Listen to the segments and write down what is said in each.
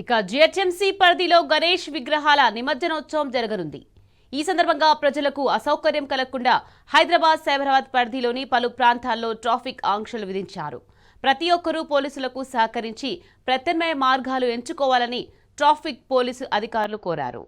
ఇక జిహెచ్ఎంసీ పరిధిలో గణేష్ విగ్రహాల నిమజ్జనోత్సవం జరగనుంది. ఈ సందర్భంగా ప్రజలకు అసౌకర్యం కలగకుండా హైదరాబాద్, సైబరాబాద్ పరిధిలోని పలు ప్రాంతాల్లో ట్రాఫిక్ ఆంక్షలు విధించారు. ప్రతి ఒక్కరూ పోలీసులకు సహకరించి ప్రత్యామ్నాయ మార్గాలు ఎంచుకోవాలని ట్రాఫిక్ పోలీసు అధికారులు కోరారు.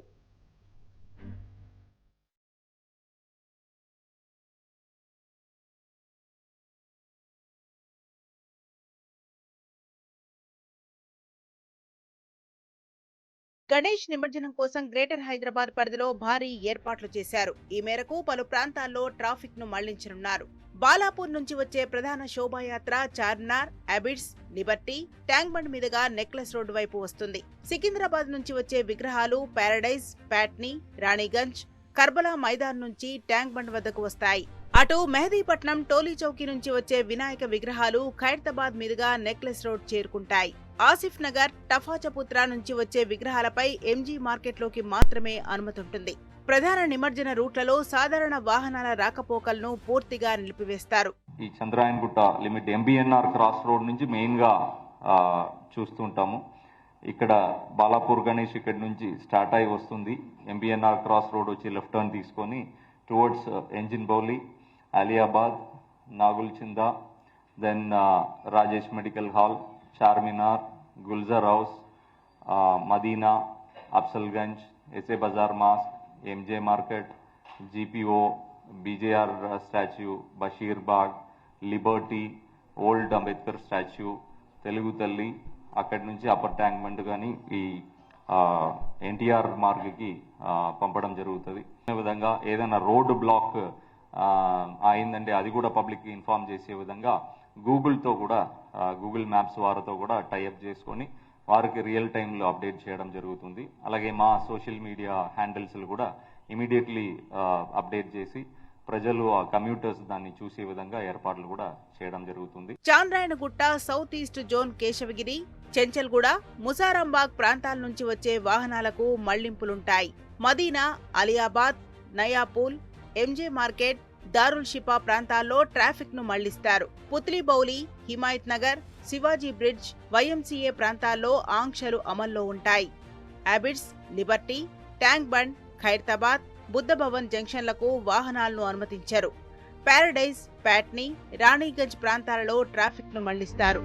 గణేష్ నిమజ్జనం కోసం గ్రేటర్ హైదరాబాద్ పరిధిలో భారీ ఏర్పాట్లు చేశారు. ఈ మేరకు పలు ప్రాంతాల్లో ట్రాఫిక్ ను మళ్లించనున్నారు. బాలాపూర్ నుంచి వచ్చే ప్రధాన శోభాయాత్ర చార్మినార్, అబిడ్స్, లిబర్టీ, ట్యాంక్ బండ్ మీదుగా నెక్లెస్ రోడ్డు వైపు వస్తుంది. సికింద్రాబాద్ నుంచి వచ్చే విగ్రహాలు ప్యారడైజ్, ప్యాట్నీ, రాణిగంజ్, కర్బలా మైదాన్ నుంచి ట్యాంక్ బండ్ వద్దకు వస్తాయి. అటు మెహదీపట్నం, టోలీ చౌకీ నుంచి వచ్చే వినాయక విగ్రహాలు ఖైరతాబాద్ మీదుగా నెక్లెస్ రోడ్ చేరుకుంటాయి. ఆసిఫ్ నగర్, టఫాచపుత్రా నుంచి వచ్చే విగ్రహాలపై ఎంజీ మార్కెట్లోకి మాత్రమే అనుమతి ఉంటుంది. ప్రధాన నిమజ్జన రూట్లలో సాధారణ వాహనాల రాకపోకలను పూర్తిగా నిలిపివేస్తారు. ఈ Chandrayangutta limit MBNR cross road నుంచి మెయిన్ గా చూస్తుంటాము. ఇక్కడ బాలాపూర్ గణేష్ ఇక్కడ నుంచి స్టార్ట్ అయి వస్తుంది. ఎంబీఎన్ఆర్ క్రాస్ రోడ్ వచ్చి లెఫ్ట్ టర్న్ తీసుకొని towards engine Bowli, Aliabad, Nagulchinta, then Rajesh medical hall, Charminar, Gulzar house, Madina, Afzalgunj, SA Bazar mosque, MJ market, GPO, BJR statue, Basheer Bagh, Liberty, old Ambedkar statue, Telugu Thalli, అక్కడి నుంచి అప్పర్ ట్యాంక్ బండ్ కానీ ఈ ఎన్టీఆర్ మార్గ్కి పంపడం జరుగుతుంది. అదే విధంగా ఏదైనా రోడ్డు బ్లాక్ అయిందంటే అది కూడా పబ్లిక్కి ఇన్ఫార్మ్ చేసే విధంగా గూగుల్తో కూడా గూగుల్ మ్యాప్స్ వారితో కూడా టైఅప్ చేసుకొని వారికి రియల్ టైంలో అప్డేట్ చేయడం జరుగుతుంది. అలాగే మా సోషల్ మీడియా హ్యాండిల్స్ కూడా ఇమీడియట్లీ అప్డేట్ చేసి ప్రజలు ఆ కమ్యూటర్స్ దాన్ని చూసే విధంగా ఏర్పాట్లు కూడా చేయడం జరుగుతుంది. Chandrayangutta, south east zone Keshavagiri, Chanchalguda, Musarambagh ప్రాంతాల నుంచి వచ్చే వాహనాలకు మళ్లింపులుంటాయి. మదీనా, అలియాబాద్, నయాపూల్, ఎంజే మార్కెట్, దారుల్ షిఫా ప్రాంతాల్లో ట్రాఫిక్ ను మళ్లిస్తారు. పుత్లీబౌలి, హిమాయత్ నగర్, శివాజీ బ్రిడ్జ్, వైఎంసీఏ ప్రాంతాల్లో ఆంక్షలు అమల్లో ఉంటాయి. అబిడ్స్, లిబర్టీ, ట్యాంక్ బండ్, ఖైరతాబాద్, బుద్ధభవన్ జంక్షన్లకు వాహనాలను అనుమతించారు. ప్యారడైజ్, ప్యాట్నీ, రాణిగంజ్ ప్రాంతాలలో ట్రాఫిక్ ను మళ్లిస్తారు.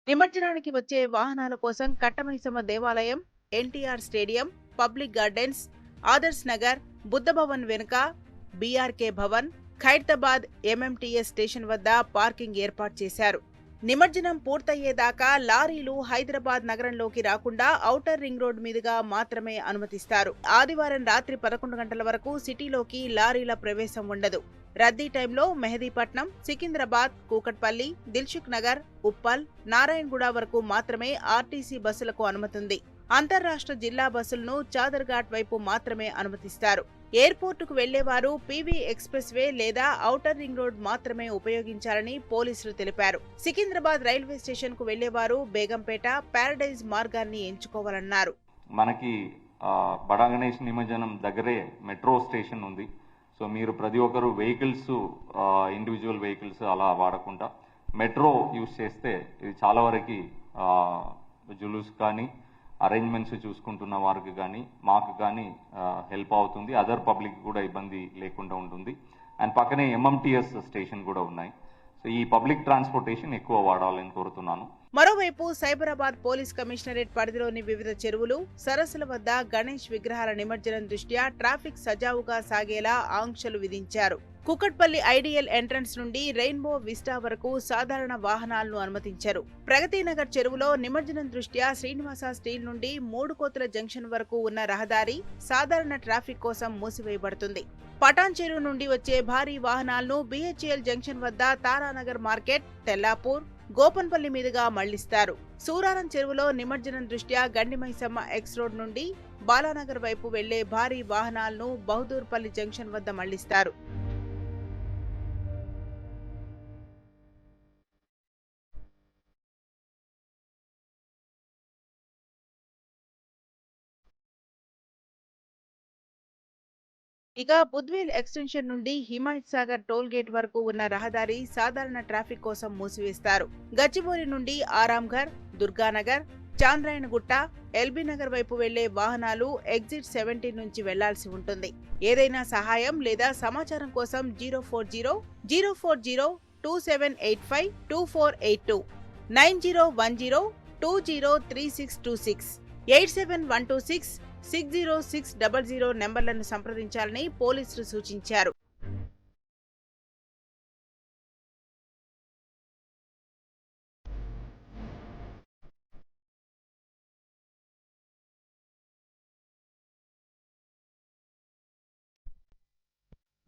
నిమజ్జనానికి వచ్చే వాహనాల కోసం కట్టమైసమ్మ దేవాలయం, NTR stadium, public gardens, Adarsh Nagar, Buddha Bhavan వెనుక, BRK Bhavan, Khairatabad MMTS station వద్ద పార్కింగ్ ఏర్పాటు చేశారు. నిమజ్జనం పూర్తయ్యేదాకా లారీలు హైదరాబాద్ నగరంలోకి రాకుండా ఔటర్ రింగ్ రోడ్ మీదుగా మాత్రమే అనుమతిస్తారు. ఆదివారం రాత్రి 11 గంటల వరకు సిటీలోకి లారీల ప్రవేశం ఉండదు. రద్దీ టైంలో మెహదీపట్నం, సికింద్రాబాద్, కూకట్పల్లి, దిల్సుఖ్ నగర్, ఉప్పల్, నారాయణగూడ వరకు మాత్రమే ఆర్టీసీ బస్సులకు అనుమతుంది. అంతర్రాష్ట్ర జిల్లా బస్సులను చాదర్ఘాట్ వైపు మాత్రమే అనుమతిస్తారు. ఎయిర్పోర్టుకు వెళ్లేవారు పీవీ ఎక్స్ప్రెస్ వే లేదా ఔటర్ రింగ్ రోడ్ మాత్రమే ఉపయోగించాలని పోలీసులు తెలిపారు. సికింద్రాబాద్ రైల్వే స్టేషన్ కు వెళ్లేవారు బేగంపేట, ప్యారడైజ్ మార్గాన్ని ఎంచుకోవాలన్నారు. మనకి బడా గణేష్ నిమజ్జనం దగ్గరే మెట్రో స్టేషన్ ఉంది. సో మీరు ప్రతి ఒక్కరు వెహికల్స్, ఇండివిజువల్ వెహికల్స్ అలా వాడకుండా మెట్రో యూజ్ చేస్తే ఇది చాలా వరకు జులూస్ కానీ అరేంజ్మెంట్స్ చూసుకుంటున్న వారికి కానీ మాకు కానీ హెల్ప్ అవుతుంది. అదర్ పబ్లిక్ కూడా ఇబ్బంది లేకుండా ఉంటుంది. అండ్ పక్కనే ఎంఎంటీఎస్ స్టేషన్ కూడా ఉన్నాయి. సో ఈ పబ్లిక్ ట్రాన్స్పోర్టేషన్ ఎక్కువ వాడాలని కోరుతున్నాను. మరోవైపు సైబరాబాద్ పోలీస్ కమిషనరేట్ పరిధిలోని వివిధ చెరువులు, సరస్సుల వద్ద గణేష్ విగ్రహాల నిమజ్జనం దృష్ట్యా ట్రాఫిక్ సజావుగా సాగేలా ఆంక్షలు విధించారు. కుకట్పల్లి ఐడియల్ ఎంట్రన్స్ నుండి రెయిన్బో విస్టా వరకు సాధారణ వాహనాలను అనుమతించారు. ప్రగతినగర్ చెరువులో నిమజ్జనం దృష్ట్యా శ్రీనివాస స్టీల్ నుండి 3 కోతుల జంక్షన్ వరకు ఉన్న రహదారి సాధారణ ట్రాఫిక్ కోసం మూసివేయబడుతుంది. పటాన్ చెరువు నుండి వచ్చే భారీ వాహనాలను బీహెచ్ఎల్ జంక్షన్ వద్ద తారానగర్ మార్కెట్, తెల్లాపూర్, గోపన్పల్లి మీదుగా మళ్లిస్తారు. సూరారం చెరువులో నిమజ్జనం దృష్ట్యా గండిమైసమ్మ ఎక్స్ రోడ్ నుండి బాలానగర్ వైపు వెళ్లే భారీ వాహనాలను బహదూర్పల్లి జంక్షన్ వద్ద మళ్లిస్తారు. ఇక బుద్వేల్ ఎక్స్టెన్షన్ నుండి హిమాయత్ సాగర్ టోల్ గేట్ వరకు ఉన్న రహదారి సాధారణ ట్రాఫిక్ కోసం మూసివేస్తారు. గచ్చిబౌలి నుండి ఆరాంఘర్, దుర్గానగర్, చాంద్రాయణగుట్ట, ఎల్బీ నగర్ వైపు వెళ్లే వాహనాలు ఎగ్జిట్ 17 నుంచి వెళ్లాల్సి ఉంటుంది. ఏదైనా సహాయం లేదా సమాచారం కోసం 040-040-2785-2482, 9010-203626, 8712660600 నెంబర్లను సంప్రదించాలని పోలీసులు సూచించారు.